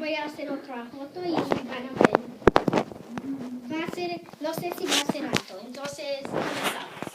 voy a hacer otra foto y van a ver. Va a ser, no sé si va a ser alto, entonces comenzamos.